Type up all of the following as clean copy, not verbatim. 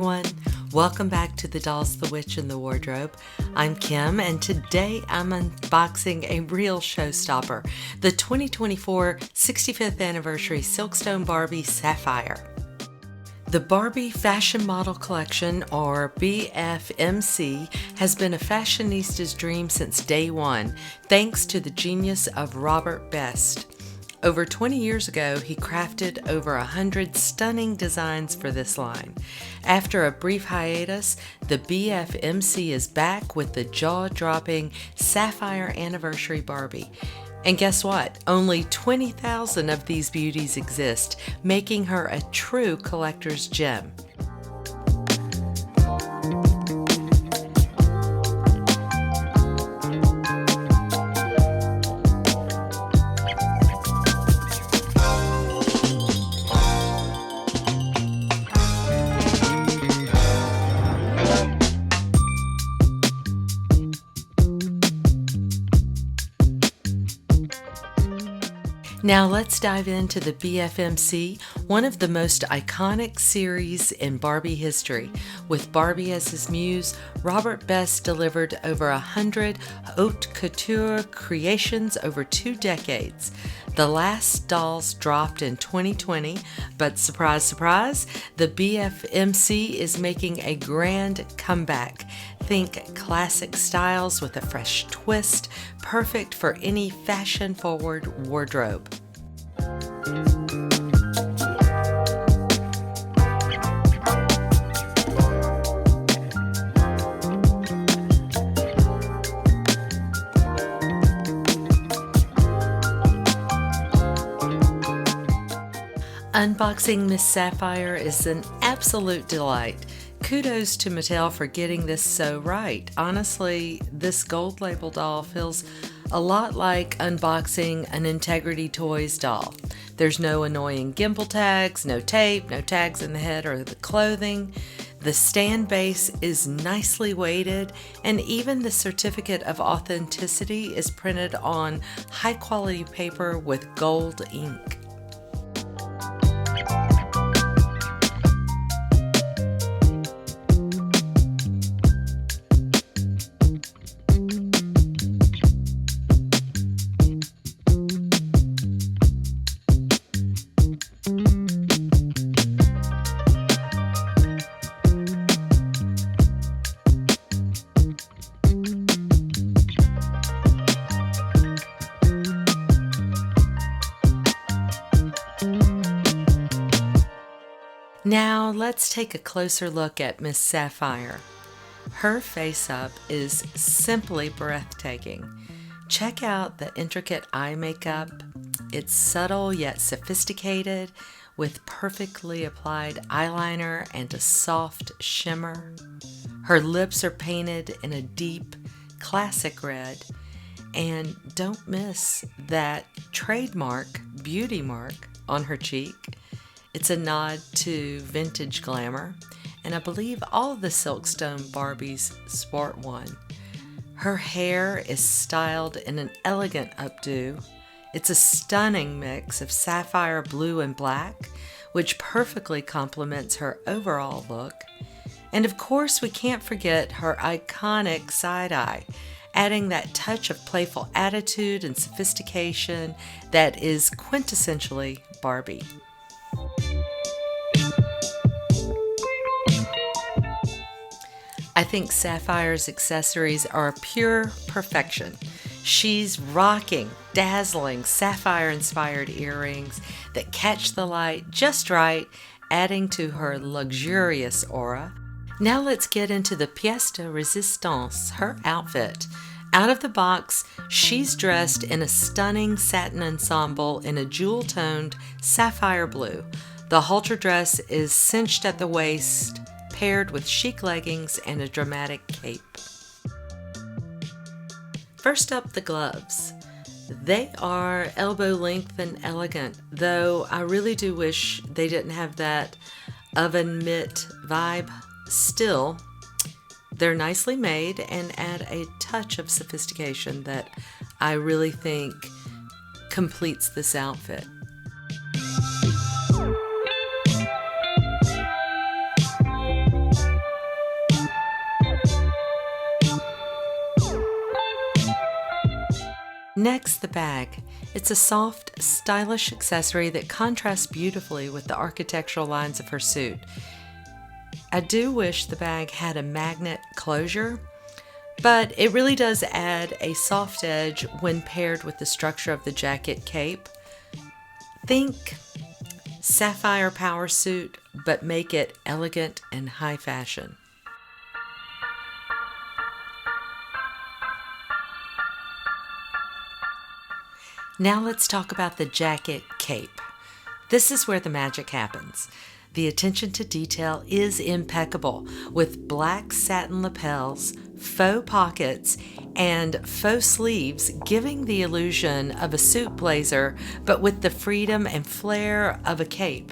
everyone. Welcome back to The Dolls, the Witch, and the Wardrobe. I'm Kim, and today I'm unboxing a real showstopper, the 2024 65th Anniversary Silkstone Barbie Sapphire. The Barbie Fashion Model Collection, or BFMC, has been a fashionista's dream since day one, thanks to the genius of Robert Best. Over 20 years ago, he crafted over 100 stunning designs for this line. After a brief hiatus, the BFMC is back with the jaw-dropping Sapphire Anniversary Barbie. And guess what? Only 20,000 of these beauties exist, making her a true collector's gem. Now let's dive into the BFMC, one of the most iconic series in Barbie history. With Barbie as his muse, Robert Best delivered over 100 haute couture creations over 2 decades. The last dolls dropped in 2020, but surprise, surprise, the BFMC is making a grand comeback. Think classic styles with a fresh twist, perfect for any fashion-forward wardrobe. Unboxing Miss Sapphire is an absolute delight. Kudos to Mattel for getting this so right. Honestly, this gold label doll feels a lot like unboxing an Integrity Toys doll. There's no annoying gimbal tags, no tape, no tags in the head or the clothing. The stand base is nicely weighted, and even the certificate of authenticity is printed on high quality paper with gold ink. Now let's take a closer look at Miss Sapphire. Her face-up is simply breathtaking. Check out the intricate eye makeup. It's subtle yet sophisticated, with perfectly applied eyeliner and a soft shimmer. Her lips are painted in a deep, classic red. And don't miss that trademark beauty mark on her cheek. It's a nod to vintage glamour, and I believe all of the Silkstone Barbies sport one. Her hair is styled in an elegant updo. It's a stunning mix of sapphire blue and black, which perfectly complements her overall look. And of course, we can't forget her iconic side-eye, adding that touch of playful attitude and sophistication that is quintessentially Barbie. I think Sapphire's accessories are pure perfection. She's rocking dazzling sapphire-inspired earrings that catch the light just right, adding to her luxurious aura. Now let's get into the pièce de résistance, her outfit. Out of the box, she's dressed in a stunning satin ensemble in a jewel-toned sapphire blue. The halter dress is cinched at the waist, paired with chic leggings and a dramatic cape. First up, the gloves. They are elbow length and elegant, though I really do wish they didn't have that oven mitt vibe. Still, they're nicely made and add a touch of sophistication that I really think completes this outfit. Next, the bag. It's a soft, stylish accessory that contrasts beautifully with the architectural lines of her suit. I do wish the bag had a magnet closure, but it really does add a soft edge when paired with the structure of the jacket cape. Think sapphire power suit, but make it elegant and high fashion. Now let's talk about the jacket cape. This is where the magic happens. The attention to detail is impeccable, with black satin lapels, faux pockets, and faux sleeves, giving the illusion of a suit blazer, but with the freedom and flair of a cape.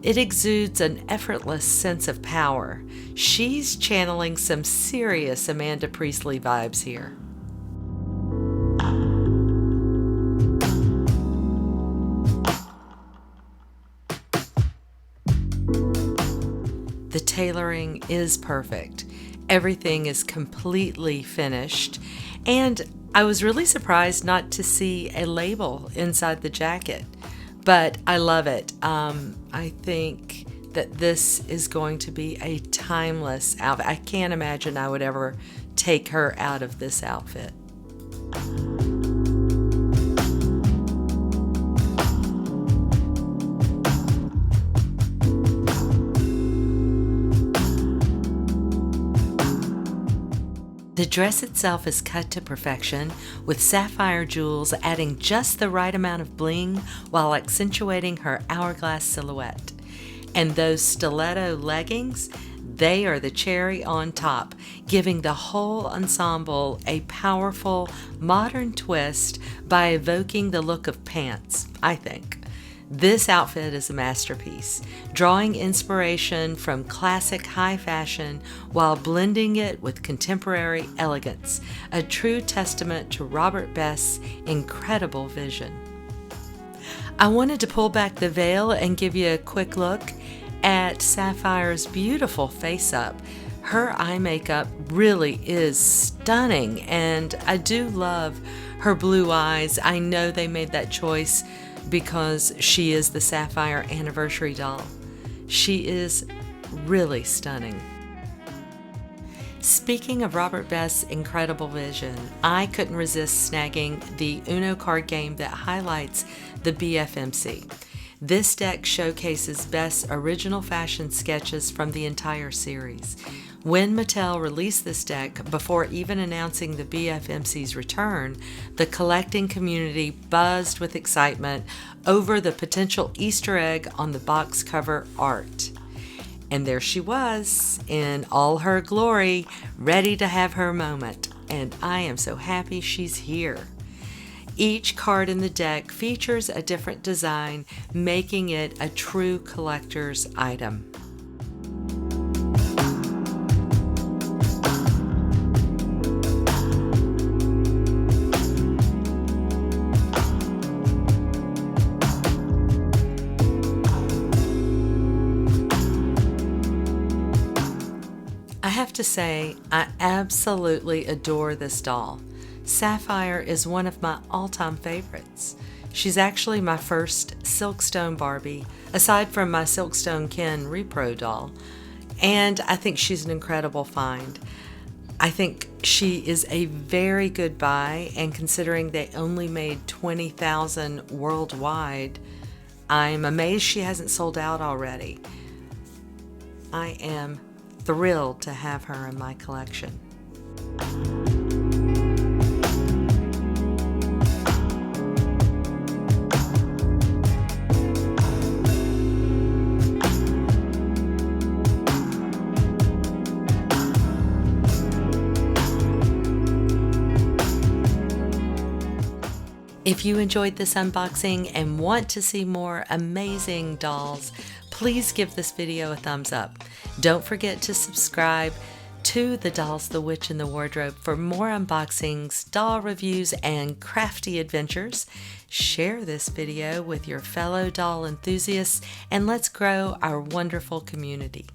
It exudes an effortless sense of power. She's channeling some serious Amanda Priestley vibes here. The tailoring is perfect. Everything is completely finished, and I was really surprised not to see a label inside the jacket, but I love it. I think that this is going to be a timeless outfit. I can't imagine I would ever take her out of this outfit. The dress itself is cut to perfection, with sapphire jewels adding just the right amount of bling while accentuating her hourglass silhouette. And those stiletto leggings, they are the cherry on top, giving the whole ensemble a powerful, modern twist by evoking the look of pants, I think. This outfit is a masterpiece, drawing inspiration from classic high fashion while blending it with contemporary elegance, a true testament to Robert Best's incredible vision. I wanted to pull back the veil and give you a quick look at Sapphire's beautiful face-up. Her eye makeup really is stunning, and I do love her blue eyes. I know they made that choice because she is the Sapphire Anniversary doll. She is really stunning. Speaking of Robert Best's incredible vision, I couldn't resist snagging the Uno card game that highlights the BFMC. This deck showcases Best's original fashion sketches from the entire series. When Mattel released this deck, before even announcing the BFMC's return, the collecting community buzzed with excitement over the potential Easter egg on the box cover art. And there she was, in all her glory, ready to have her moment. And I am so happy she's here. Each card in the deck features a different design, making it a true collector's item. I have to say, I absolutely adore this doll. Sapphire is one of my all-time favorites. She's actually my first Silkstone Barbie, aside from my Silkstone Ken Repro doll, and I think she's an incredible find. I think she is a very good buy, and considering they only made 20,000 worldwide, I'm amazed she hasn't sold out already. I am thrilled to have her in my collection. If you enjoyed this unboxing and want to see more amazing dolls, please give this video a thumbs up. Don't forget to subscribe to The Dolls, the Witch, and the Wardrobe for more unboxings, doll reviews, and crafty adventures. Share this video with your fellow doll enthusiasts, and let's grow our wonderful community.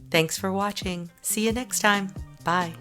Thanks for watching. See you next time. Bye.